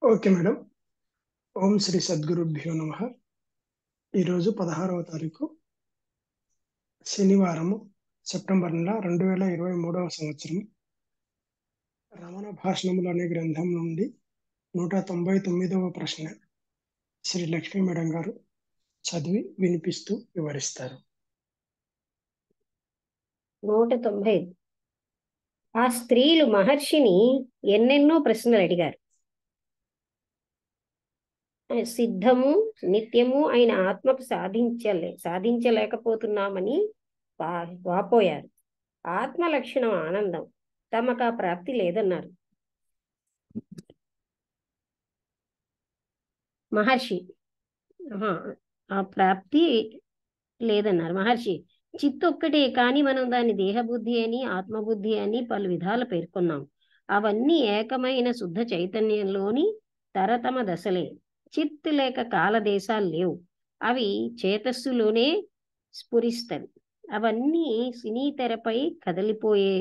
Okay madam. ఓం శ్రీ సద్గురుభ్యో నమః. ఈరోజు 16వ తారీఖు శనివారము, సెప్టెంబర్ నెల 2023వ సంవత్సరం. రమణ భాషణములు అనే గ్రంథం నుండి 199వ ప్రశ్న శ్రీ లక్ష్మీ మేడం గారు చదివి వినిపిస్తూ వివరిస్తారు. 190. ఆ స్త్రీలు మహర్షిని ఎన్నెన్నో ప్రశ్నలు అడిగారు. సిద్ధము నిత్యము అయిన ఆత్మకు సాధించలేకపోతున్నామని వాపోయారు. ఆత్మ లక్షణం ఆనందం, తమకు ఆ ప్రాప్తి లేదన్నారు. మహర్షి ఆ ప్రాప్తి లేదన్నారు. మహర్షి చిత్తు ఒక్కటే, కానీ మనం దాన్ని దేహబుద్ధి అని ఆత్మబుద్ధి అని పలు విధాలు పేర్కొన్నాం. అవన్నీ ఏకమైన శుద్ధ చైతన్యంలోని తరతమ దశలే. చిత్తు లేక కాలదేశాలు లేవు, అవి చేతస్సులోనే స్ఫురిస్తవి. అవన్నీ సినీ తెరపై కదిలిపోయే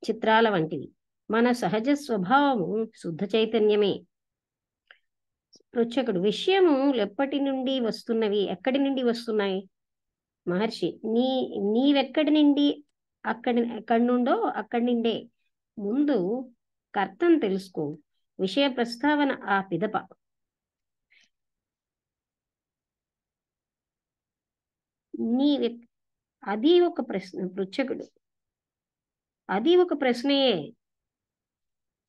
చిత్రాల వంటివి. మన సహజ స్వభావము శుద్ధ చైతన్యమే. పృచ్ఛకుడు విషయము ఎప్పటి నుండి వస్తున్నవి, ఎక్కడి నుండి వస్తున్నాయి? మహర్షి నీవెక్కడి నుండి ఎక్కడి నుండో అక్కడి నుండే. ముందు కర్తను తెలుసుకో, విషయ ప్రస్తావన ఆ పిదప. అది ఒక ప్రశ్న. పృచ్ఛకుడు అది ఒక ప్రశ్నయే.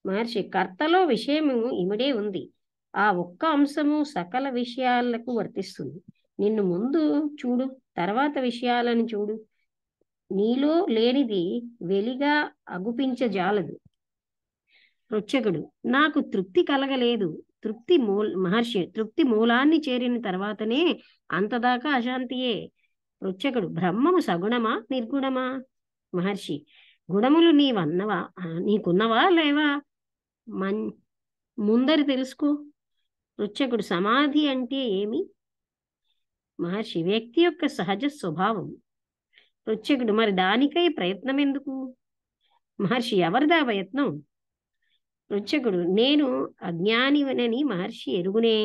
మహర్షి కర్తలో విషయము ఇమిడే ఉంది. ఆ ఒక్క అంశము సకల విషయాలకు వర్తిస్తుంది. నిన్ను ముందు చూడు, తర్వాత విషయాలను చూడు. నీలో లేనిది వెలిగా అగుపించజాలదు. పృచ్ఛకుడు నాకు తృప్తి కలగలేదు. మహర్షి తృప్తి మూలాన్ని చేరిన తర్వాతనే అంతదాకా అశాంతియే. పృచ్ఛకుడు బ్రహ్మము సగుణమా నిర్గుణమా? మహర్షి గుణములు నీకున్నవా లేవా? ముందరి తెలుసుకో. పృచ్ఛకుడు సమాధి అంటే ఏమి? మహర్షి వ్యక్తి యొక్క సహజ స్వభావం. పృచ్ఛకుడు మరి దానికై ప్రయత్నం ఎందుకు? మహర్షి ఎవరిదా ప్రయత్నం? పృచ్ఛకుడు నేను అజ్ఞానివనని మహర్షి ఎరుగునే.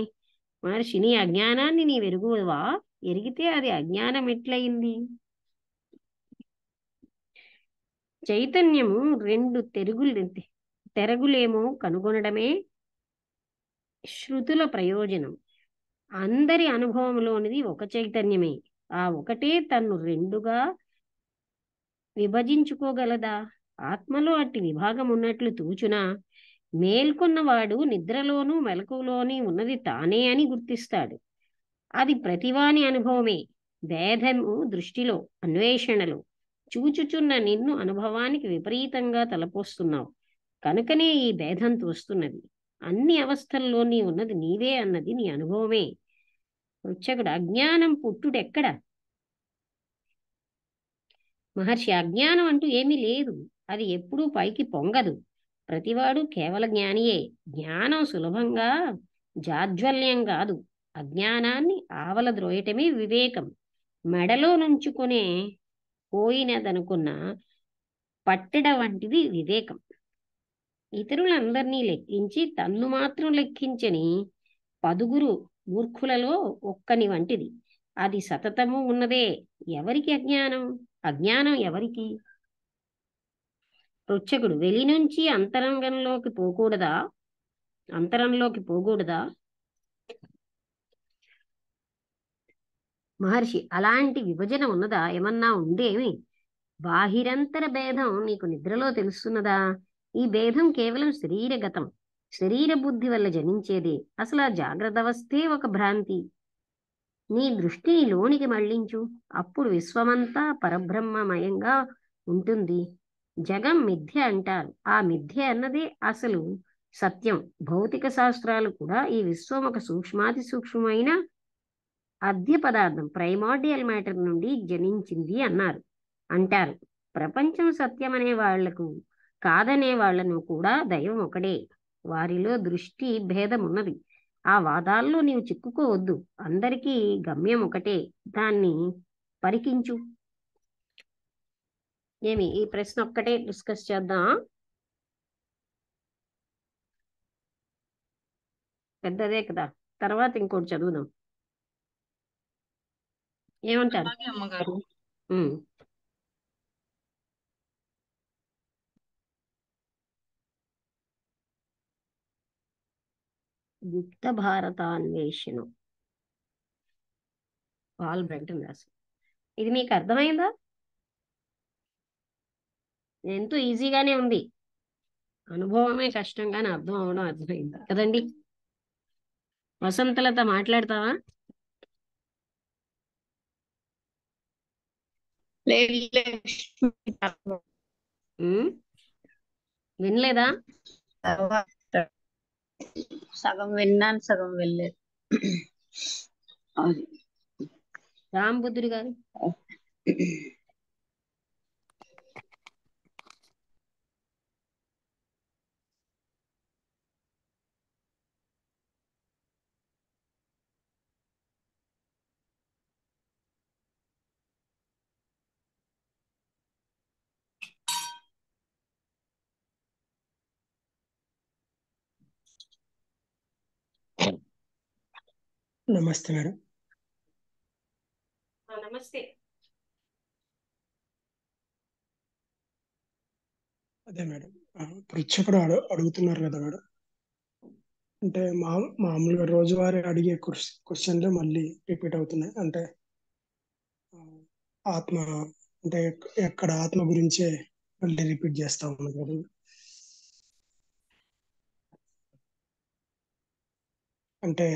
మహర్షి నీ అజ్ఞానాన్ని నీవెరుగువా? ఎరిగితే అది అజ్ఞానం ఎట్లయింది? చైతన్యము రెండు తెరగులేమో కనుగొనడమే శృతుల ప్రయోజనం. అందరి అనుభవంలోనిది ఒక చైతన్యమే. ఆ ఒకటే తన్ను రెండుగా విభజించుకోగలదా? ఆత్మలో అట్టి విభాగం ఉన్నట్లు తూచునా? మేల్కొన్నవాడు నిద్రలోనూ మెలకువలోని ఉన్నది తానే అని గుర్తిస్తాడు. అది ప్రతివాని అనుభవమే. భేదము దృష్టిలో, అన్వేషణలో చూచుచున్న నిన్ను అనుభవానికి విపరీతంగా తలపోస్తున్నావు. కనుకనే ఈ భేదం తోస్తున్నది. అన్ని అవస్థల్లోని ఉన్నది నీవే అన్నది నీ అనుభవమే. పృచ్ఛకుడు అజ్ఞానం పుట్టుడెక్కడ? మహర్షి అజ్ఞానం అంటూ ఏమీ లేదు. అది ఎప్పుడూ పైకి పొంగదు. ప్రతివాడు కేవల జ్ఞానియే. జ్ఞానం సులభంగా జాజ్వల్యం కాదు. అజ్ఞానాన్ని ఆవలద్రోయటమే వివేకం. మెడలో నుంచుకునే పోయినదనుకున్న పట్టెడ వంటిది వివేకం. ఇతరులందరినీ లెక్కించి తన్ను మాత్రం లెక్కించని పదుగురు మూర్ఖులలో ఒక్కని వంటిది. అది సతతము ఉన్నదే. ఎవరికి అజ్ఞానం? అజ్ఞానం ఎవరికి? పృచ్ఛకుడు వెలి నుంచి అంతరంలోకి పోకూడదా? మహర్షి అలాంటి విభజన ఉన్నదా? ఏమన్నా ఉందేమి? బాహిరంతర భేదం నీకు నిద్రలో తెలుస్తున్నదా? ఈ భేదం కేవలం శరీరగతం, శరీర బుద్ధి వల్ల జనించేదే. అసలు ఆ జాగ్రత్త అవస్థే ఒక భ్రాంతి. నీ దృష్టిని లోనికి మళ్లించు, అప్పుడు విశ్వమంతా పరబ్రహ్మమయంగా ఉంటుంది. జగం మిథ్య అంటారు. ఆ మిథ్య అన్నదే అసలు సత్యం. భౌతిక శాస్త్రాలు కూడా ఈ విశ్వం ఒక సూక్ష్మాతి సూక్ష్మమైన అద్య పదార్థం, ప్రైమార్డియల్ మ్యాటర్ నుండి జనించింది అంటారు. ప్రపంచం సత్యమనే వాళ్లకు కాదనే వాళ్లను కూడా దైవం ఒకడే. వారిలో దృష్టి భేదం ఉన్నది. ఆ వాదాల్లో నీవు చిక్కుకోవద్దు. అందరికీ గమ్యం ఒకటే. దాన్ని పరికించు. ఈ ప్రశ్న ఒక్కటే డిస్కస్ చేద్దాం. పెద్దదే కదా. తర్వాత ఇంకోటి చదువుదాం. ఏమంటారు? అలాగే అమ్మగారు. ఉమ్. గుప్త భారతాన్వేషణం, పాల్ బ్రంటన్ రాశారు. ఇది మీకు అర్థమైందా? ఎంతో ఈజీగానే ఉంది. అనుభవమే కష్టంగానే అర్థం అవడం అర్థమైందా కదండి? వసంతలత మాట్లాడతావా? ఉమ్, వినలేదా? సగం విన్నాను, సగం వెళ్ళలేదు. అది రాంబుద్ధుడి గారు. నమస్తే మేడం. నమస్తే. అదే మేడం, పృచ్ఛకుడు అడుగుతున్నారు కదా మేడం. అంటే మామూలుగా రోజువారీ అడిగే క్వశ్చన్లు మళ్ళీ రిపీట్ అవుతున్నాయి. అంటే ఆ, ఆత్మ, అంటే ఎక్కడ ఆత్మ గురించే మళ్ళీ రిపీట్ చేస్తా ఉన్నారు కదా. అంటే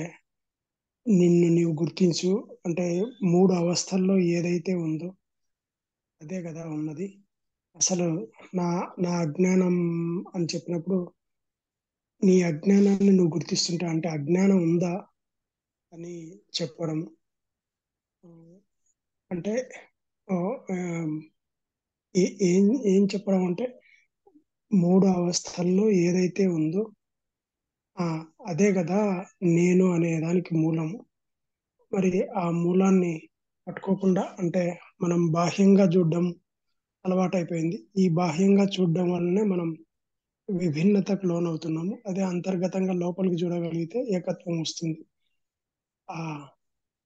నిన్ను నీవు గుర్తించు, అంటే 3 అవస్థల్లో ఏదైతే ఉందో అదే కదా ఉన్నది. అసలు నా నా అజ్ఞానం అని చెప్పినప్పుడు, నీ అజ్ఞానాన్ని నువ్వు గుర్తిస్తుంటా అంటే అజ్ఞానం ఉందా అని చెప్పడం. ఆ, అంటే ఆ, ఆ, ఏం ఏం చెప్పడం అంటే 3 అవస్థల్లో ఏదైతే ఉందో ఆ అదే కదా నేను అనే దానికి మూలము. మరి ఆ మూలాన్ని పట్టుకోకుండా, అంటే మనం బాహ్యంగా చూడడం అలవాటైపోయింది. ఈ బాహ్యంగా చూడడం వల్లనే మనం విభిన్నతకు లోనవుతున్నాము. అదే అంతర్గతంగా లోపలికి చూడగలిగితే ఏకత్వం వస్తుంది. ఆ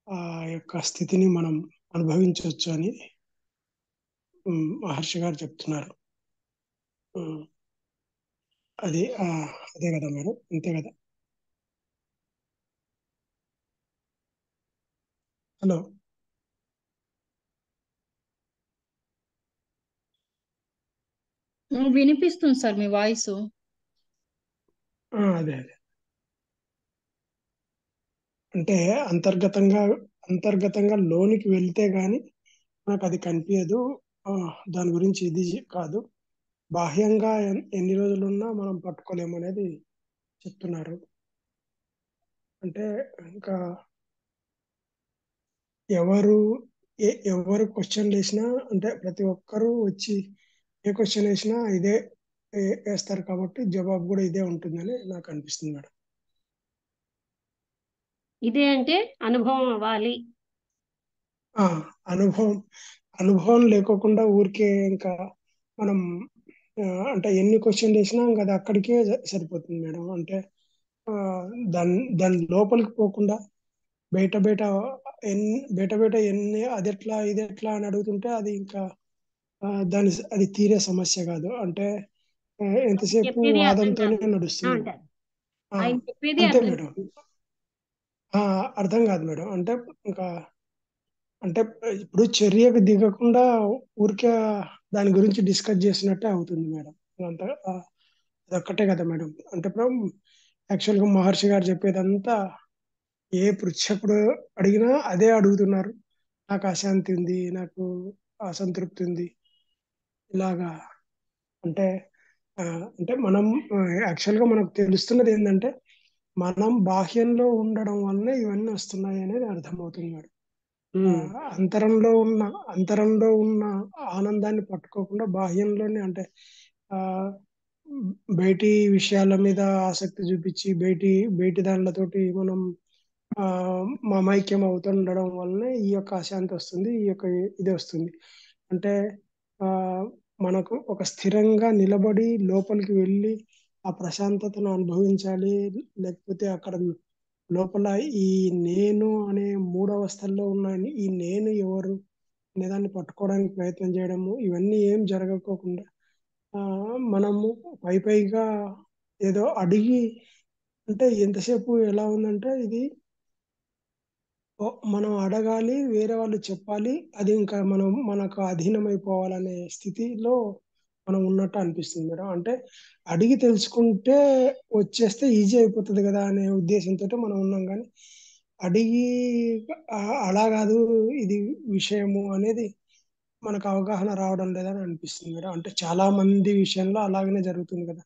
ఆ యొక్క స్థితిని మనం అనుభవించవచ్చు అని మహర్షి గారు చెప్తున్నారు. ఉమ్, అది అదే కదా మేడం, అంతే కదా. హలో. వినిపిస్తుంది సార్ మీ వాయిస్. అదే అదే, అంటే అంతర్గతంగా అంతర్గతంగా లోనికి వెళ్తే గాని నాకు అది కనిపించదు. ఆ, దాని గురించి ఇది కాదు. బాహ్యంగా ఎన్ని రోజులున్నా మనం పట్టుకోలేము అనేది చెప్తున్నారు. అంటే ఇంకా ఎవరు ఎవరు క్వశ్చన్ వేసినా, అంటే ప్రతి ఒక్కరూ వచ్చి ఏ క్వశ్చన్ వేసినా ఇదే వేస్తారు కాబట్టి జవాబు కూడా ఇదే ఉంటుందని నాకు అనిపిస్తుంది మేడం. ఇదే అంటే అనుభవం అవ్వాలి. ఆ, అనుభవం అనుభవం లేకోకుండా ఊరికే ఇంకా మనం ఆ, అంటే ఎన్ని క్వశ్చన్ వేసినా ఇంకా అది అక్కడికే సరిపోతుంది మేడం. అంటే ఆ, దాని లోపలికి పోకుండా బయట బయట బయట బయట ఎన్ని అది ఎట్లా ఇది ఎట్లా అని అడుగుతుంటే అది ఇంకా అది తీరే సమస్య కాదు. అంటే ఆయన ఎంతసేపు చెప్పేది అర్థం వాదంతోనే కాదు నడుస్తుంది. అంటారు. ఆ, ఆయన చెప్పేది అంతే అర్థం మేడం. కాదు. అర్థం కాదు మేడం. అంటే ఇంకా అంటే ఇప్పుడు చర్యకు దిగకుండా ఊరికే దాని గురించి డిస్కస్ చేసినట్టే అవుతుంది మేడం. అంతా అదొక్కటే కదా మేడం. అంటే ఇప్పుడు యాక్చువల్గా మహర్షి గారు చెప్పేదంతా ఏ పృచ్ఛకుడు అడిగినా అదే అడుగుతున్నారు. నాకు అశాంతి ఉంది, నాకు అసంతృప్తి ఉంది, ఇలాగా. అంటే ఆ, అంటే మనం యాక్చువల్గా మనకు తెలుస్తున్నది ఏంటంటే మనం బాహ్యంలో ఉండడం వల్లనే ఇవన్నీ వస్తున్నాయి అనేది అర్థమవుతుంది మేడం. ఆ, ఉమ్. అంతరంలో ఉన్న ఆనందాన్ని పట్టుకోకుండా బాహ్యంలోనే, అంటే ఆ బయటి విషయాల మీద ఆసక్తి చూపించి బయటి దానిలతోటి మనం ఆ మమైక్యం అవుతుండడం వల్లనే ఈ యొక్క అశాంతి వస్తుంది, ఈ యొక్క ఇది వస్తుంది. అంటే ఆ మనకు ఒక స్థిరంగా నిలబడి లోపలికి వెళ్ళి ఆ ప్రశాంతతను అనుభవించాలి. లేకపోతే అక్కడ లోపల ఈ నేను అనే మూడవస్థల్లో ఉన్న ఈ నేను ఎవరు అనే దాన్ని పట్టుకోవడానికి ప్రయత్నం చేయడము, ఇవన్నీ ఏం జరగకోకుండా మనము పైగా ఏదో అడిగి, అంటే ఎంతసేపు ఎలా ఉందంటే ఇది మనం అడగాలి, వేరే వాళ్ళు చెప్పాలి, అది ఇంకా మనకు అధీనమైపోవాలనే స్థితిలో మనం ఉన్నట్టు అనిపిస్తుంది మేడం. అంటే అడిగి తెలుసుకుంటే వచ్చేస్తే ఈజీ అయిపోతుంది కదా అనే ఉద్దేశంతో మనం ఉన్నాం. కానీ అడిగి అలా కాదు ఇది విషయము అనేది మనకు అవగాహన రావడం లేదని అనిపిస్తుంది మేడం. అంటే చాలా మంది విషయంలో అలాగనే జరుగుతుంది కదా.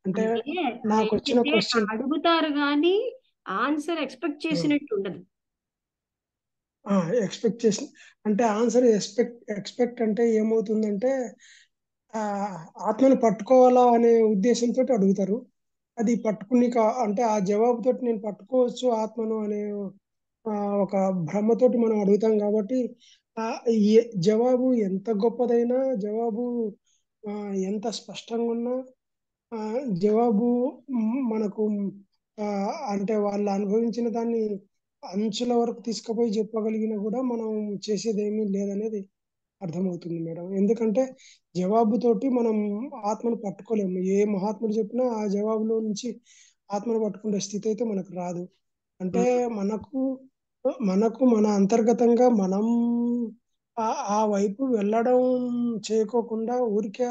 అంటే అంటే నాకు వచ్చిన ఏంటంటే క్వశ్చన్ అడుగుతారు కానీ ఆన్సర్ ఎక్స్పెక్ట్ చేసినట్టు ఉండదు. ఎక్స్పెక్ట్ చేసిన, అంటే ఆన్సర్ ఎక్స్పెక్ట్ అంటే ఏమవుతుందంటే ఆ ఆత్మను పట్టుకోవాలా అనే ఉద్దేశంతో అడుగుతారు. అది పట్టుకుని అంటే ఆ జవాబుతోటి నేను పట్టుకోవచ్చు ఆత్మను అనే ఆ, ఒక భ్రమతోటి మనం అడుగుతాం కాబట్టి ఆ జవాబు ఎంత గొప్పదైనా, జవాబు ఆ, ఎంత స్పష్టంగా ఉన్నా, ఆ, జవాబు మనకు ఆ, అంటే వాళ్ళు అనుభవించిన దాన్ని అంచుల వరకు తీసుకుపోయి చెప్పగలిగినా కూడా మనం చేసేది ఏమీ లేదనేది అర్థమవుతుంది మేడం. ఎందుకంటే జవాబుతోటి మనం ఆత్మను పట్టుకోలేము. ఏ మహాత్ముడు చెప్పినా ఆ జవాబులో నుంచి ఆత్మను పట్టుకునే స్థితి అయితే మనకు రాదు. అంటే ఉమ్. మనకు మనకు మన అంతర్గతంగా మనం ఆ ఆ వైపు వెళ్ళడం చేయకోకుండా ఊరికే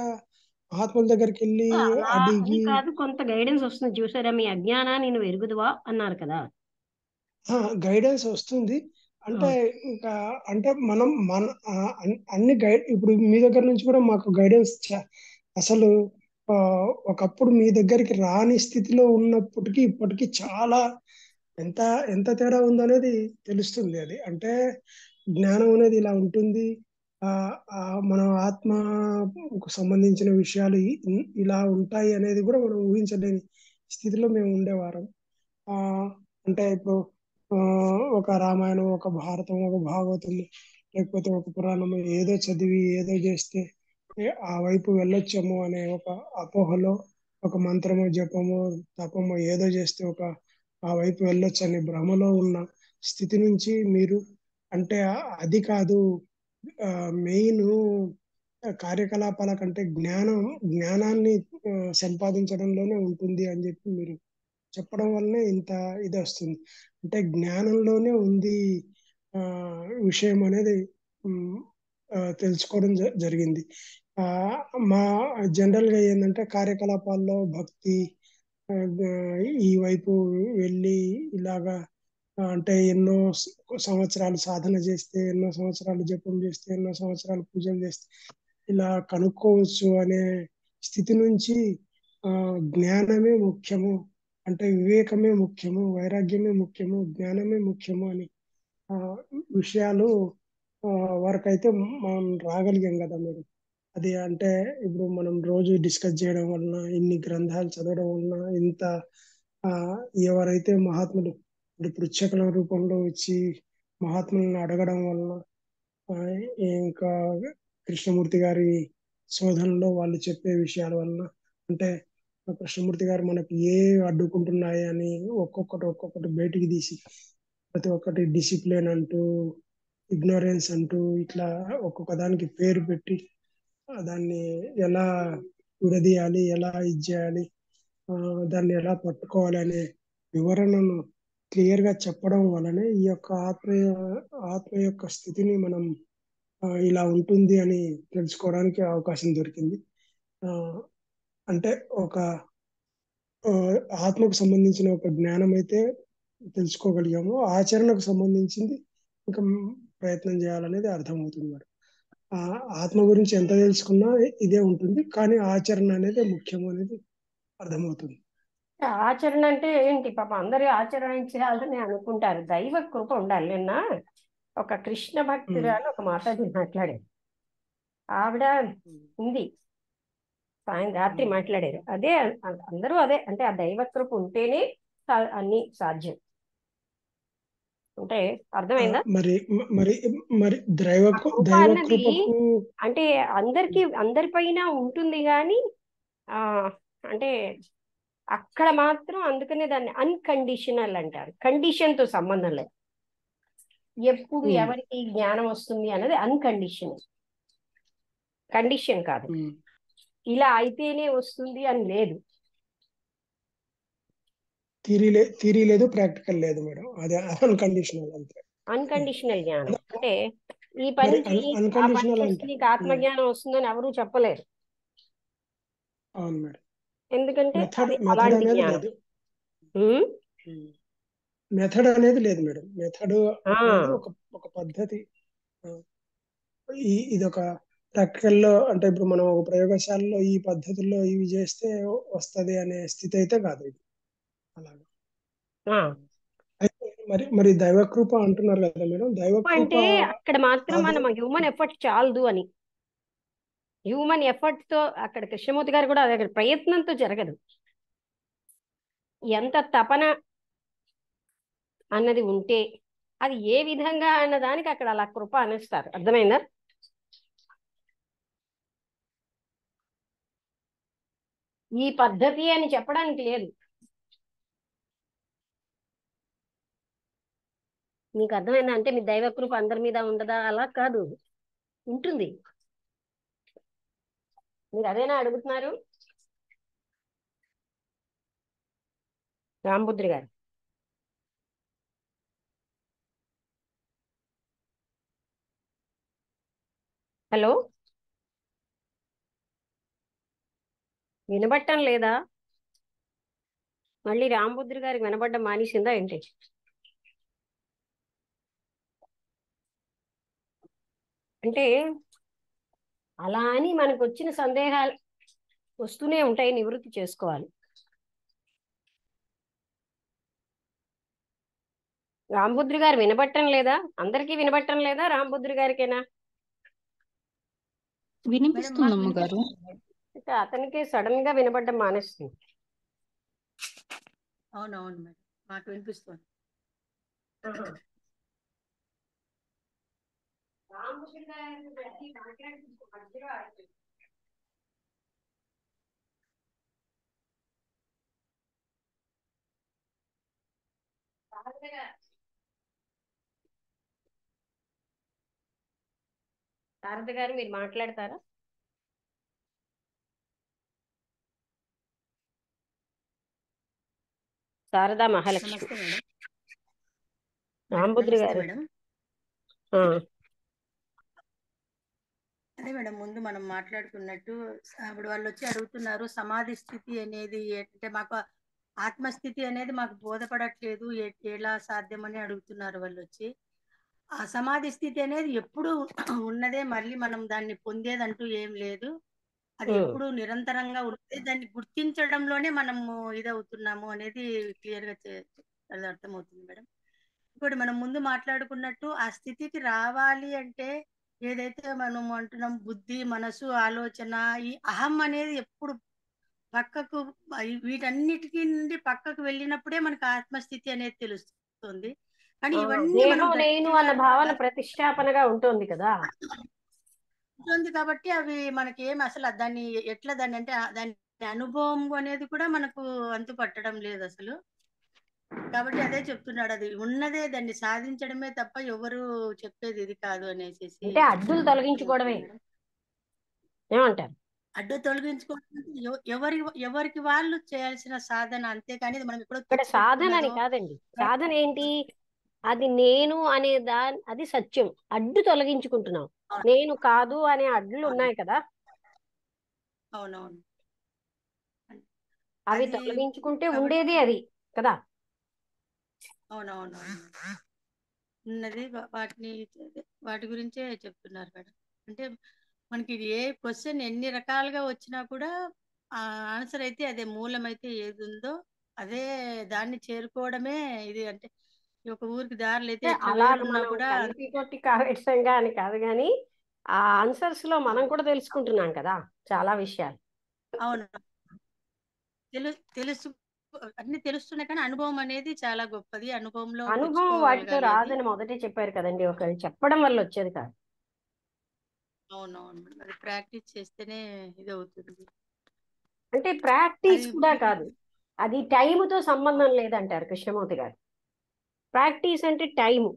మహాత్ముల దగ్గరికి వెళ్ళి అలా అని అడిగి కాదు, కొంత గైడెన్స్ వస్తుంది చూసారా, మీ అజ్ఞానాన్ని నువ్వు ఎరుగుదువా అన్నారు కదా. గైడెన్స్ వస్తుంది. ఆ, అంటే ఇంకా అంటే మనం అన్ని గైడ్ ఇప్పుడు మీ దగ్గర నుంచి కూడా మాకు గైడెన్స్ అసలు ఆ, ఒకప్పుడు మీ దగ్గరికి రాని స్థితిలో ఉన్నప్పటికీ ఇప్పటికీ చాలా ఎంత ఎంత తేడా ఉందనేది తెలుస్తుంది. అది అంటే జ్ఞానం అనేది ఇలా ఉంటుంది. ఆ ఆ మన ఆత్మకు సంబంధించిన విషయాలు ఇలా ఉంటాయి అనేది కూడా మనం ఊహించలేని స్థితిలో మేము ఉండేవారం. ఆ అంటే ఇప్పుడు ఆ ఒక రామాయణం, ఒక భారతం, ఒక భాగవతం, లేకపోతే ఒక పురాణం ఏదో చదివి ఏదో చేస్తే ఆ వైపు వెళ్ళొచ్చేమో అనే ఒక అపోహలో, ఒక మంత్రము జపము తపము ఏదో చేస్తే ఆ వైపు వెళ్ళొచ్చు అనే భ్రమలో ఉన్న స్థితి నుంచి మీరు, అంటే అది కాదు, మెయిన్ కార్యకలాపాల కంటే జ్ఞానాన్ని సంపాదించడంలోనే ఉంటుంది అని చెప్పి మీరు చెప్పడం వల్లనే ఇంత ఇది వస్తుంది. అంటే జ్ఞానంలోనే ఉంది ఆ, విషయం అనేది ఉమ్, తెలుసుకోవడం జరిగింది. ఆ, మా జనరల్గా ఏంటంటే కార్యకలాపాల్లో భక్తి ఆ, ఈ వైపు వెళ్ళి ఇలాగా అంటే ఎన్నో సంవత్సరాలు సాధన చేస్తే, ఎన్నో సంవత్సరాలు జపం చేస్తే, ఎన్నో సంవత్సరాలు పూజలు చేస్తే ఇలా కనుక్కోవచ్చు అనే స్థితి నుంచి ఆ, జ్ఞానమే ముఖ్యము, అంటే వివేకమే ముఖ్యము, వైరాగ్యమే ముఖ్యము, జ్ఞానమే ముఖ్యము అని ఆ, విషయాలు ఆ, వరకైతే మనం రాగలిగాం కదా మేడం. అది అంటే ఇప్పుడు మనం రోజు డిస్కస్ చేయడం వలన, ఇన్ని గ్రంథాలు చదవడం వలన, ఇంత ఆ, ఎవరైతే మహాత్ములు ఇప్పుడు పృచ్ఛకుల రూపంలో వచ్చి మహాత్ములను అడగడం వలన, ఆ, ఇంకా కృష్ణమూర్తి గారి శోధనలో వాళ్ళు చెప్పే విషయాల వలన, అంటే కృష్ణమూర్తి గారు మనకి ఏ అడ్డుకుంటున్నాయి అని ఒక్కొక్కటి బయటికి తీసి ప్రతి ఒక్కటి డిసిప్లిన్ అంటూ, ఇగ్నోరెన్స్ అంటూ ఇట్లా ఒక్కొక్క దానికి పేరు పెట్టి దాన్ని ఎలా విడదీయాలి, ఎలా ఇది చేయాలి, ఆ, దాన్ని ఎలా పట్టుకోవాలి అనే వివరణను క్లియర్ గా చెప్పడం వలనే ఈ యొక్క ఆత్మ యొక్క స్థితిని మనం ఇలా ఉంటుంది అని తెలుసుకోవడానికి అవకాశం దొరికింది. ఆ, అంటే ఒక ఆ, ఆత్మకు సంబంధించిన ఒక జ్ఞానం అయితే తెలుసుకోగలిగాము. ఆచరణకు సంబంధించింది ఇంకా ప్రయత్నం చేయాలనేది అర్థమవుతుంది మేడం. ఆ ఆత్మ గురించి ఎంత తెలుసుకున్నా ఇదే ఉంటుంది, కానీ ఆచరణ అనేది ముఖ్యం అనేది అర్థమవుతుంది. ఆచరణ అంటే ఏంటి పాప, అందరూ ఆచరణ చేయాలని అనుకుంటారు, దైవ కృప ఉండాలి. నిన్న ఒక కృష్ణ ఉమ్, భక్తురాలు ఒక మాతాజీ మాట్లాడారు. ఆవిడ ఉంది, రాత్రి ఉమ్. మాట్లాడారు అదే. అందరూ అదే అంటే ఆ దైవ కృప ఉంటేనే అన్ని సాధ్యం. అంటే ఆ, అర్థమైందా? మరి మరి మరి ఆ కృప దైవ అన్నది కృపకు అంటే అందరిపైన ఉంటుంది కానీ ఆ అంటే అక్కడ మాత్రం అందుకనే దాన్ని అన్కండిషనల్ అంటారు. కండిషన్ తో సంబంధం లేదు. ఎప్పుడు ఎవరికి జ్ఞానం వస్తుంది అన్నది అన్కండిషనల్, కండిషన్ కాదు. ఇలా అయితేనే వస్తుంది అని లేదు. థియరీ లేదు, ప్రాక్టికల్ లేదు మేడం. అదే అన్కండిషనల్ అంతే. అన్కండిషనల్ జ్ఞానం అంటే ఈ పని మరి చెయ్యి, ఆ పని అన్కండిషనల్ చేస్తే అంటే నీకు ఆత్మజ్ఞానం వస్తుందని ఎవరూ చెప్పలేరు. అవును మేడం. ఎందుకంటే మెథడ్ అది మెథడ్ అలాంటి అనేది జ్ఞానం. లేదు. మెథడ్ అనేది లేదు మేడం. మెథడ్ అనేది ఒక పద్ధతి. ఇదొక ప్రాక్టికల్ లో అంటే ఇప్పుడు మనం ఒక ప్రయోగశాలలో ఈ పద్ధతుల్లో ఇవి చేస్తే వస్తది అనే స్థితి అయితే కాదు ఇది. అలాగా అయితే మరి దైవకృప అంటున్నారు కదా మేడం. దైవకృప అంటే అక్కడ మాత్రం మనం హ్యూమన్ ఎఫర్ట్ చాలదు అని. హ్యూమన్ ఎఫర్ట్ తో అక్కడ కృష్ణమూర్తి గారు కూడా అక్కడ ప్రయత్నంతో జరగదు. ఎంత తపన అన్నది ఉంటే అది ఏ విధంగా అన్నదానికి అక్కడ అలా కృప అనేస్తారు. అర్థమైందా? ఈ పద్ధతి అని చెప్పడానికి లేదు. మీకు అర్థమైందా? అంటే మీ దైవ కృప అందరి మీద ఉండదా? అలా కాదు, ఉంటుంది. మీరు అదేనా అడుగుతున్నారు రాంబుద్రి గారు? హలో, వినబట్టం లేదా? మళ్ళీ రాంబుద్రి గారికి వినబడ్డం మానేసిందా ఏంటి? అంటే అలా అని మనకు వచ్చిన సందేహాలు వస్తూనే ఉంటాయి, నివృత్తి చేసుకోవాలి. రాంబుద్రి గారు వినబట్టం లేదా? అందరికీ వినబట్టం లేదా? రాంబుద్రి గారికేనా? వినిపిస్తుంది అమ్మగారు. అంటే అతనికి సడన్ గా వినబడ్డం మానేస్తుంది. అవునవును మేడం, మాకు వినిపిస్తుంది. శారద గారు మీరు మాట్లాడతారా? శారదా మహాలక్ష్మి. నమస్తే మేడం. రాంబుద్రి నమస్తే గారు. మేడం. అదే మేడం, ముందు మనం మాట్లాడుకున్నట్టు ఇప్పుడు వాళ్ళు వచ్చి అడుగుతున్నారు సమాధి స్థితి అనేది అంటే మాకు ఆత్మస్థితి అనేది మాకు బోధపడట్లేదు, ఎలా సాధ్యమని అడుగుతున్నారు వాళ్ళు వచ్చి. ఆ సమాధి స్థితి అనేది ఎప్పుడు ఉన్నదే, మళ్ళీ మనం దాన్ని పొందేదంటూ ఏం లేదు. అది ఎప్పుడు నిరంతరంగా ఉంటే దాన్ని గుర్తించడంలోనే మనము ఇదవుతున్నాము అనేది క్లియర్ గా అది అర్థమవుతుంది మేడం. ఇప్పుడు మనం ముందు మాట్లాడుకున్నట్టు ఆ స్థితికి రావాలి అంటే ఏదైతే మనం అంటున్నాం బుద్ధి, మనసు, ఆలోచన, ఈ అహం అనేది ఎప్పుడు పక్కకు వీటన్నిటికీ నుండి పక్కకు వెళ్ళినప్పుడే మనకు ఆత్మస్థితి అనేది తెలుస్తుంది. కానీ ఇవన్నీ మనం దేహం నేను అన్న భావన గట్టిగా ప్రతిష్టాపనగా ఉంటుంది కదా. ఉంటుంది కాబట్టి అవి మనకి ఏమి అసలు దాన్ని ఎట్లా దాన్ని అంటే దాని అనుభవం అనేది కూడా మనకు అంతు పట్టడం లేదు అసలు. కాబట్టి అదే చెప్తున్నాడు, అది ఉన్నదే దాన్ని సాధించడమే తప్ప ఎవరు చెప్పేది ఇది కాదు అనేసి. అంటే అడ్డులు తొలగించుకోవడమే. ఏమంటారు? అడ్డు తొలగించుకోవడం ఎవరికి వాళ్ళు చేయాల్సిన సాధన, అంతేకాని మనం ఎప్పుడో ఇక్కడ సాధన అని తెచ్చిపెట్టుకున్నదో. కాదండి. సాధన ఏంటి? అది నేను అనే అది సత్యం. అడ్డు తొలగించుకుంటున్నాం. నేను కాదు అనే అడ్డులు ఉన్నాయి కదా, అవునవును, అవి అది తొలగించుకుంటే కాబట్టి ఉండేది అది కదా. అవునవును ఉన్నది. వాటి గురించే చెప్తున్నారు మేడం. అంటే మనకి ఇది ఏ క్వశ్చన్ ఎన్ని రకాలుగా వచ్చినా కూడా ఆ ఆన్సర్ అయితే అదే, మూలం అయితే ఏది ఉందో అదే, దాన్ని చేరుకోవడమే ఇది. అంటే ఈ ఒక ఊరికి దారులు అయితే ఎట్లా అలాగ వేరున్నా మనం కూడా కలిపి కొట్టి కావేశంగా అని కాదు, కానీ ఆ ఆన్సర్స్ లో మనం కూడా తెలుసుకుంటున్నాం కదా చాలా విషయాలు. అవును తెలుసు, అన్ని తెలుస్తున్నాయి, కానీ అనుభవం అనేది చాలా గొప్పది. అనుభవంలో అనుభవం వాటితో తెచ్చుకోగలగాలి అది. రాదని మొదటే చెప్పారు కదండి, ఒకరు చెప్పడం వల్ల వచ్చేది కాదు. అవునవును, అది ప్రాక్టీస్ చేస్తేనే ఇది అవుతుంది. అంటే ప్రాక్టీస్ అది కూడా కాదు, అది టైముతో సంబంధం లేదంటారు కృష్ణమూర్తి గారు. ప్రాక్టీస్ అంటే టైము.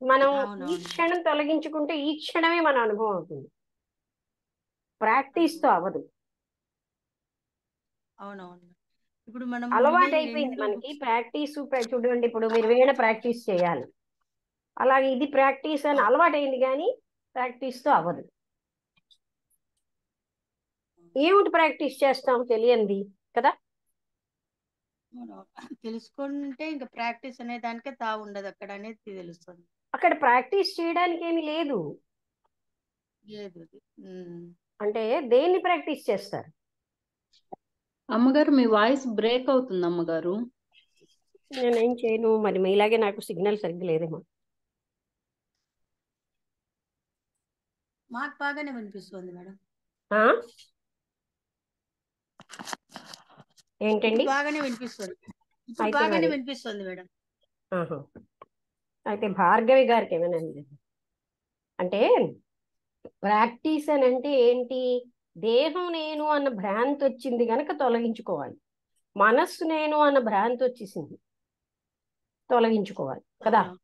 మనం ఈ అవునవును క్షణం తొలగించుకుంటే ఈ క్షణమే మన అనుభవం అవుతుంది. ప్రాక్టీస్ తో అవ్వదు. అవునవును. ఇప్పుడు మనం అలవాటు వినే అయిపోయింది 2 మనకి బుక్స్. ప్రాక్టీస్. చూడండి, ఇప్పుడు మీరు వీణ ప్రాక్టీస్ చేయాలి, అలాగే ఇది ప్రాక్టీస్ అని అలవాటు అయింది, కానీ ప్రాక్టీస్ తో అవ్వదు. ఏమిటి ప్రాక్టీస్ చేస్తాం తెలియంది కదా. తెలుసుకుంటే ఇంకా ప్రాక్టీస్ అనే దానికే ఉండదు అక్కడ అనేది తెలుస్తుంది. అక్కడ ప్రాక్టీస్ చేయడానికి ఏమీ లేదు. లేదు అది. అంటే దేన్ని ప్రాక్టీస్ చేస్తారు? అమ్మగారు మీ వాయిస్ బ్రేక్ అవుతుంది అమ్మగారు. నేనేం చేయను, మరి మీలాగే నాకు సిగ్నల్ సరిగ్గా లేదేమో. మాకు బాగానే వినిపిస్తుంది మేడం. ఆ? ఏంటండి? బాగానే వినిపిస్తుంది. ఇప్పుడు అయితే బాగానే మరి వినిపిస్తుంది మేడం. ఆహా. అయితే భార్గవి గారికి ఏమైనా అంటే ప్రాక్టీస్ అని అంటే ఏంటి? దేహం నేను అన్న భ్రాంతి వచ్చింది గనక తొలగించుకోవాలి. మనస్సు నేను అన్న భ్రాంతి వచ్చేసింది, తొలగించుకోవాలి కదా. మనం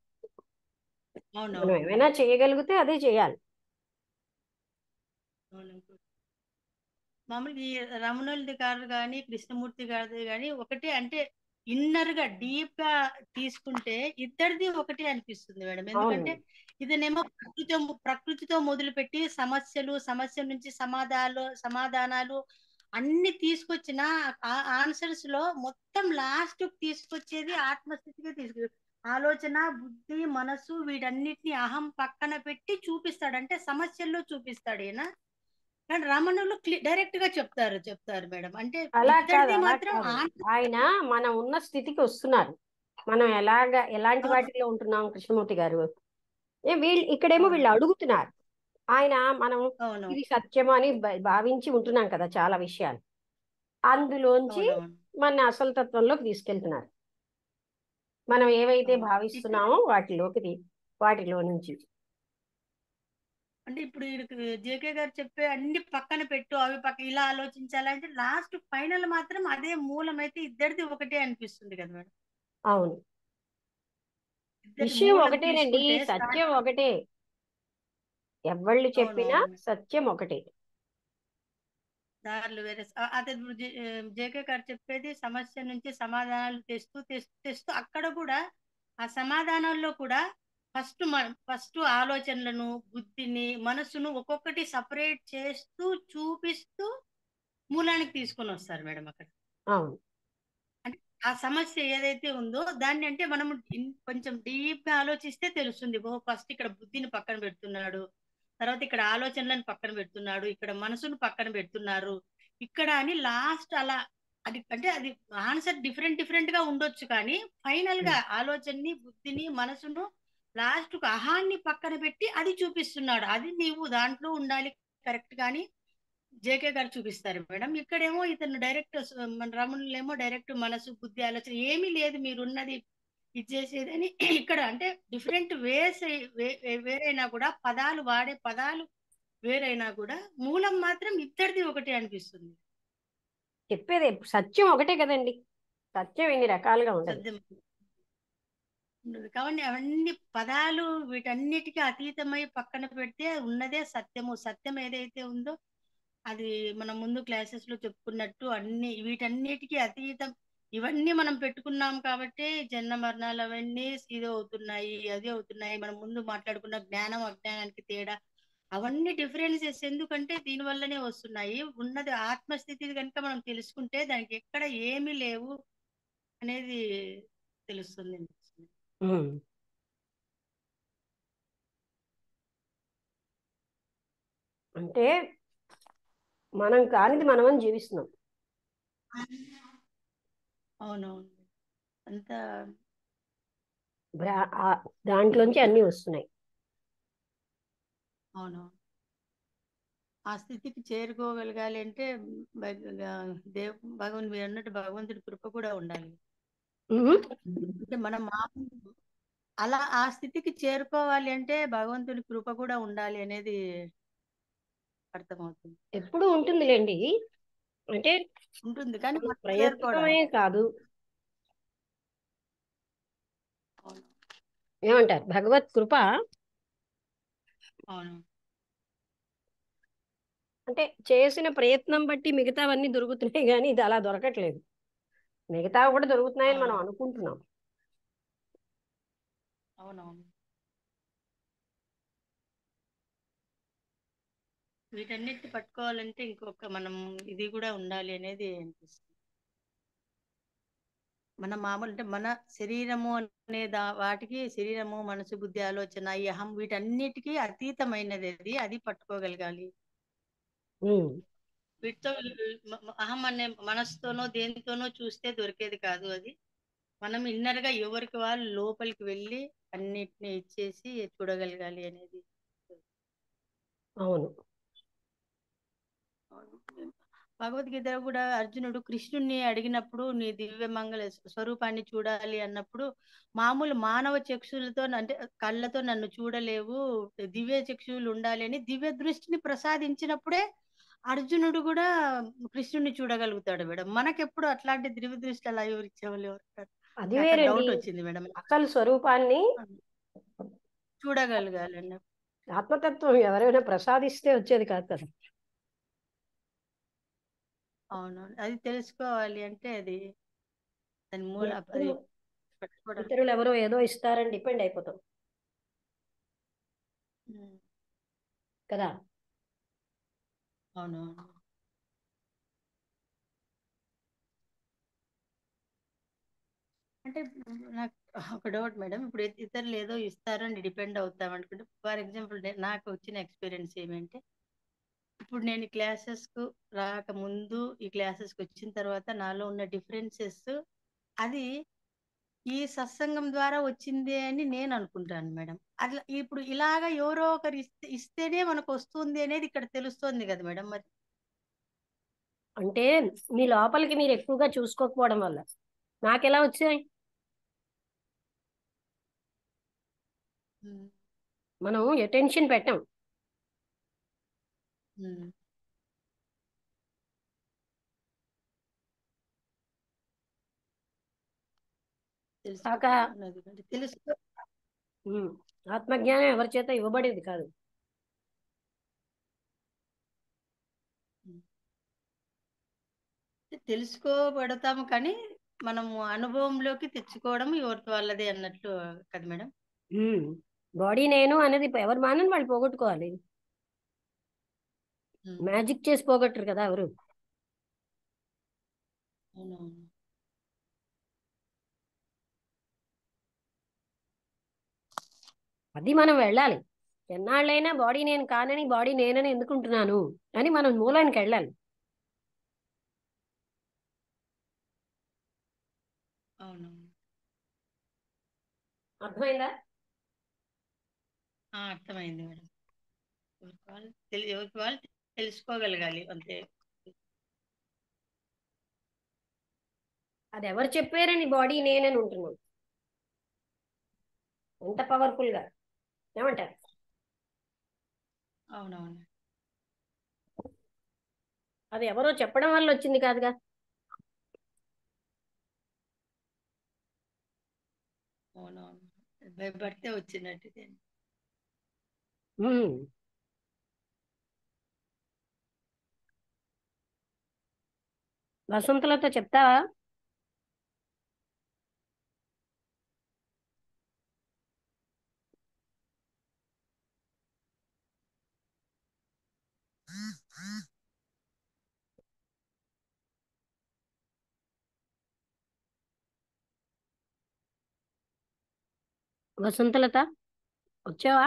అవునవును ఏమైనా చేయగలిగితే అదే చేయాలి. మామూలుగా ఈ రమణులది గారు కానీ కృష్ణమూర్తి గారిది కానీ ఒకటే, అంటే ఇన్నర్ గా డీప్ గా తీసుకుంటే ఇద్దరిది ఒకటే అనిపిస్తుంది మేడం. అవును. ఎందుకంటే ఇదనేమో ప్రకృతితో మొదలుపెట్టి సమస్య నుంచి సమాధానాలు అన్ని తీసుకొచ్చిన ఆన్సర్స్ లో మొత్తం లాస్ట్ తీసుకొచ్చేది ఆత్మస్థితికి ఆలోచన, బుద్ధి, మనసు వీటన్నిటిని అహం పక్కన పెట్టి చూపిస్తాడు. అంటే సమస్యల్లో చూపిస్తాడు ఈయన. కానీ రమణులు డైరెక్ట్ గా చెప్తారు మేడం. అంటే అలా కాదు, ఇద్దరిది అలా మాత్రం కాదు. ఆయన మనం ఉన్న స్థితికి వస్తున్నారు. మనం ఎలాంటి వాటిలో ఉంటున్నాం కృష్ణమూర్తి గారు. ఇక్కడేమో వీళ్ళు అడుగుతున్నారు. ఆయన మనం అవును ఇది సత్యము అని భావించి ఉంటున్నాం కదా చాలా విషయాలు. అందులోంచి అవునవును మన అసలు తత్వంలోకి తీసుకెళ్తున్నారు. మనం ఏవైతే అవును. భావిస్తున్నామో వాటిలో నుంచి. అంటే ఇప్పుడు జేకే గారు చెప్పే అన్ని పక్కన పెట్టు, అవి ఇలా ఆలోచించాలంటే లాస్ట్ ఫైనల్ మాత్రం అదే మూలం అయితే ఇద్దరిది ఒకటే అనిపిస్తుంది కదా మేడం. అవును, ఇద్దరి విషయం మూలం ఒకటేనండి, తీసుకుంటే సత్యం ఒకటే. ఎవళ్ళు చెప్పినా అవునవును సత్యం ఒకటే. దారులు వేరే. అదే జేకే గారు చెప్పేది సమస్య నుంచి సమాధానాలు తెస్తూ అక్కడ కూడా ఆ సమాధానాల్లో కూడా ఫస్ట్ ఆలోచనలను, బుద్ధిని, మనసును ఒక్కొక్కటి సపరేట్ చేస్తూ చూపిస్తూ మూలానికి తీసుకొని వస్తారు మేడం అక్కడ. అవును. అంటే ఆ సమస్య ఏదైతే ఉందో దాన్ని, అంటే మనం కొంచెం డీప్ గా ఆలోచిస్తే తెలుస్తుంది. ఓ ఫస్ట్ ఇక్కడ బుద్ధిని పక్కన పెడుతున్నాడు, తర్వాత ఇక్కడ ఆలోచనలను పక్కన పెడుతున్నాడు, ఇక్కడ మనసును పక్కన పెడుతున్నారు, ఇక్కడ అని లాస్ట్ అలా. అది అంటే అది ఆన్సర్ డిఫరెంట్ గా ఉండొచ్చు, కానీ ఫైనల్ గా ఆలోచనని, బుద్ధిని, మనసును లాస్ట్ కు అహాన్ని పక్కన పెట్టి అది చూపిస్తున్నాడు. అది నీవు దాంట్లో ఉండాలి కరెక్ట్ గాని జేకే గారు చూపిస్తారు మేడం. ఇక్కడేమో ఇతను డైరెక్ట్, మన రమణులేమో డైరెక్ట్ మనసు, బుద్ధి, ఆలోచన ఏమీ లేదు, మీరున్నది ఇది చేసేదని. ఇక్కడ అంటే డిఫరెంట్ వేస్ వేరైనా కూడా, వాడే పదాలు వేరైనా కూడా మూలం మాత్రం ఇద్దరిది ఒకటే అనిపిస్తుంది. చెప్పేది సత్యం ఒకటే కదండి. సత్యం ఎన్ని రకాలుగా ఉండదు. సత్యం ఉండదు కాబట్టి అవన్నీ పదాలు వీటన్నిటికీ అతీతమై పక్కన పెడితే ఉన్నదే సత్యము. సత్యం ఏదైతే ఉందో అది మనం ముందు క్లాసెస్ లో చెప్పుకున్నట్టు అన్ని వీటన్నిటికీ అతీతం. ఇవన్నీ మనం పెట్టుకున్నాం కాబట్టి జన్మ మరణాలు అవన్నీ ఇది అవుతున్నాయి, అది అవుతున్నాయి. మనం ముందు మాట్లాడుకున్న జ్ఞానం అజ్ఞానానికి తేడా, అవన్నీ డిఫరెన్సెస్ ఎందుకంటే దీని వల్లనే వస్తున్నాయి. ఉన్నది ఆత్మస్థితి కనుక మనం తెలుసుకుంటే దానికి ఎక్కడ ఏమీ లేవు అనేది తెలుస్తుంది. ఉమ్. అంటే మనం కానిది మనమని జీవిస్తున్నాం. అవునవును అంత దాంట్లోంచి అన్ని వస్తున్నాయి. అవును. ఆ స్థితికి చేరుకోగలగాలి అంటే భగవంతుడు మీరు అన్నట్టు భగవంతుడి కృప కూడా ఉండాలి. ఉమ్. అంటే మనం అలా ఆ స్థితికి చేరుకోవాలి అంటే భగవంతుడి కృప కూడా ఉండాలి అనేది అర్థమవుతుంది. ఎప్పుడు ఉంటుందిలేండి. అంటే ఉంటుంది, కానీ మన మనకు ప్రయత్నమే చేరుకోవడానికి. కాదు. అవును. ఏమంటారు? భగవత్ కృప అవును. అంటే చేసిన ప్రయత్నం బట్టి మిగతావన్నీ దొరుకుతున్నాయి, కానీ ఇది అలా దొరకట్లేదు. మిగతావి కూడా దొరుకుతున్నాయని మనం అవునవును. అనుకుంటున్నాం. అవునవును. వీటన్నిటిని పట్టుకోవాలంటే ఇంకొక మనం ఇది కూడా ఉండాలి అనేది అనిపిస్తుంది. మన మామూలు అంటే మన శరీరము అనే వాటికి శరీరము, మనసు, బుద్ధి, ఆలోచన, ఈ అహం వీటన్నిటికీ అతీతమైనది అది, అది పట్టుకోగలగాలి. ఉమ్, వీటితో అహం అనే మనసుతోనో దేనితోనో చూస్తే దొరికేది కాదు అది. మనం ఇన్నర్ గా ఎవరికి వాళ్ళు లోపలికి వెళ్ళి అన్నిటిని ఇచ్చేసి చూడగలగాలి అనేది. అవును. భగవద్గీత కూడా అర్జునుడు కృష్ణుణ్ణి అడిగినప్పుడు నీ దివ్య మంగళ స్వరూపాన్ని చూడాలి అన్నప్పుడు, మామూలు మానవ చక్షులతో అంటే కళ్ళతో నన్ను చూడలేవు, దివ్య చక్షువులు ఉండాలి అని దివ్య దృష్టిని ప్రసాదించినప్పుడే అర్జునుడు కూడా కృష్ణుణ్ణి చూడగలుగుతాడు మేడం. మనకెప్పుడు అట్లాంటి దివ్య దృష్టి అలా ఎవరు ఇచ్చేవాళ్ళు ఎవరు? అది నాకు ఆ వేరండి. డౌట్ వచ్చింది మేడం. అసలు స్వరూపాన్ని, చూడగలగాలి. ఆత్మతత్వం ఎవరైనా ప్రసాదిస్తే వచ్చేది కాదు కదా. అవును, అది తెలుసుకోవాలి అంటే అది దాని మూల ఎప్పుడు అది పట్టుకోవడం. ఇతరులు ఎవరో ఏదో ఇస్తారని డిపెండ్ అయిపోతాం ఉమ్. కదా. అవును. అంటే నాకు ఒక డౌట్ మేడం. ఇప్పుడు ఇతరులు ఏదో ఇస్తారని డిపెండ్ అవుతాం అనుకుంటే, ఫర్ ఎగ్జాంపుల్ నాకు వచ్చిన ఎక్స్పీరియన్స్ ఏమంటే, ఇప్పుడు నేను క్లాసెస్ కు రాకముందు ఈ క్లాసెస్ కి వచ్చిన తర్వాత నాలో ఉన్న డిఫరెన్సెస్ అది ఈ సత్సంగం ద్వారా వచ్చింది అని నేను అనుకుంటాను మేడం. అట్లా ఇప్పుడు ఇలాగా ఎవరో ఒకరు ఇస్తేనే మనకు వస్తుంది అనేది ఇక్కడ తెలుస్తుంది కదా మేడం. మరి అంటే మీ లోపలికి మీరు ఎక్కువగా చూసుకోకపోవడం వల్ల నాకెలా వచ్చాయి. ఉమ్. మనం అటెన్షన్ పెట్టాం. ఉమ్. కాక తెలుసుకోవాలి అంటే తెలుసుకో ఉమ్, ఆత్మజ్ఞానం ఎవరి చేత ఇవ్వబడేది కాదు. తెలుసుకోబడతాము, కానీ మనము అనుభవంలోకి తెచ్చుకోవడం ఎవరి వాళ్ళదే అన్నట్లు కదా మేడం. బాడీ నేను అనేది ఎవరు మానని వాళ్ళు పోగొట్టుకోవాలి. ఉమ్. మ్యాజిక్ చేసి పోగొట్టరు కదా ఎవరు. అవునవును. అది మనం వెళ్ళాలి. ఎన్నాళ్ళైనా బాడీ నేను కానని, బాడీ నేనని ఎందుకుంటున్నాను అని మనం మూలానికి వెళ్ళాలి. అవునవును. అర్థమైందా? అర్థమైంది మేడం. ఎవరికి వాళ్ళు తెలుసుకోగలగాలి అంతే. అది ఎవరు చెప్పారని బాడీ నేనని ఉంటున్నాను. ఎంత పవర్ఫుల్ గా, ఏమంటారు? అవునవును. అది ఎవరో చెప్పడం వల్ల వచ్చింది కాదుగా. అవునవును. భయపడితే వచ్చినట్టు. ఉమ్, వసంతలతో చెప్తావా? వసంతలత వచ్చావా?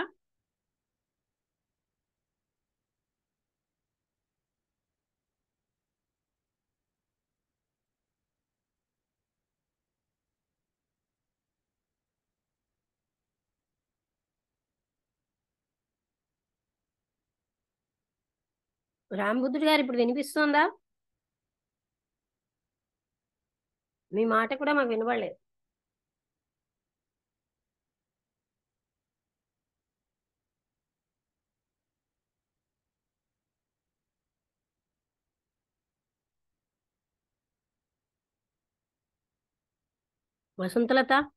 రాంబుద్ధుడు గారు ఇప్పుడు వినిపిస్తోందా? మీ మాట కూడా మాకు వినబడలేదు. వసంతలత,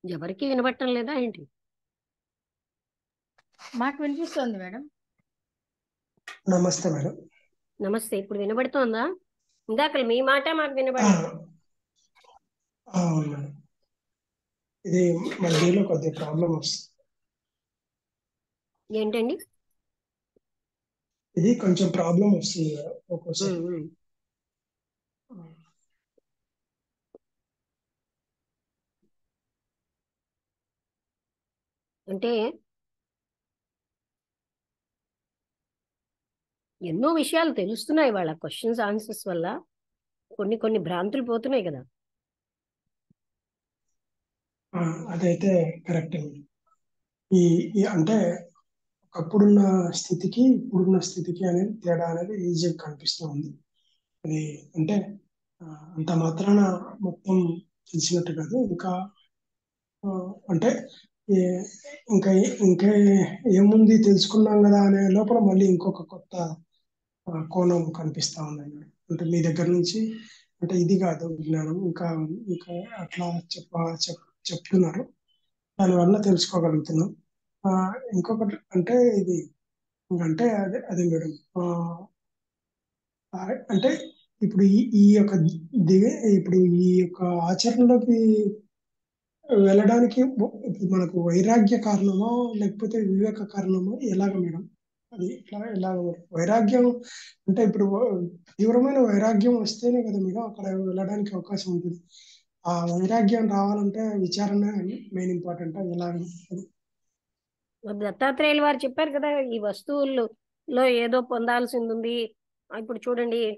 ఎవరికి వినబట్టం లేదా ఏంటి? మాకు వినిపిస్తుంది మేడం. నమస్తే మేడం. నమస్తే, ఇప్పుడు వినబడుతోందా? ఇందాక మీ మాట మాకు ఆ, వినబడలేదు. అవును మేడం. ఇది మధ్యలో కొద్దిగా ప్రాబ్లం వస్తుంది. ఏంటండి? ఇది కొంచెం ప్రాబ్లం వస్తుంది మేడం ఒక్కోసారి. అంటే ఎన్నో విషయాలు తెలుస్తున్నాయి వాళ్ళ క్వశ్చన్స్ ఆన్సర్స్ వల్ల. కొన్ని కొన్ని భ్రాంతులు పోతున్నాయి కదా. అదైతే కరెక్ట్ మేడం. ఈ అంటే ఒకప్పుడున్న స్థితికి ఇప్పుడున్న స్థితికి అనేది తేడా అనేది ఈజీగా కనిపిస్తూ ఉంది. అది అంటే అంత మాత్రాన మొత్తం తెలిసినట్టు కాదు. ఇంకా అంటే ఏ- ఇంకా ఇంకా ఏముంది తెలుసుకున్నాం కదా అనే లోపల మళ్ళీ ఇంకొక కొత్త కోణం కనిపిస్తా ఉన్నాయి మేడం. అంటే మీ దగ్గర నుంచి అంటే ఇది కాదు విజ్ఞానం, ఇంకా ఇంకా అట్లా చెప్తున్నారు. దానివల్ల తెలుసుకోగలుగుతున్నాం. ఆ, ఇంకొకటి అంటే ఇది అంటే అదే మేడం. అంటే ఇప్పుడు ఈ యొక్క ఇప్పుడు ఈ యొక్క ఆచరణలోకి వెళ్ళడానికి ఇప్పుడు మనకు వైరాగ్య కారణమా లేకపోతే వివేక కారణమా ఎలాగ మేడం? అది ఎలాగ మేడం? వైరాగ్యం అంటే ఇప్పుడు తీవ్రమైన వైరాగ్యం వస్తేనే కదా మేడం అక్కడ వెళ్ళడానికి అవకాశం ఉంటుంది. ఆ వైరాగ్యం రావాలంటే విచారణ మెయిన్ ఇంపార్టెంట్. ఎలాగ? దత్తాత్రేయులు వారు చెప్పారు కదా, ఈ వస్తువుల్లో ఏదో పొందాల్సింది ఉంది. ఇప్పుడు చూడండి,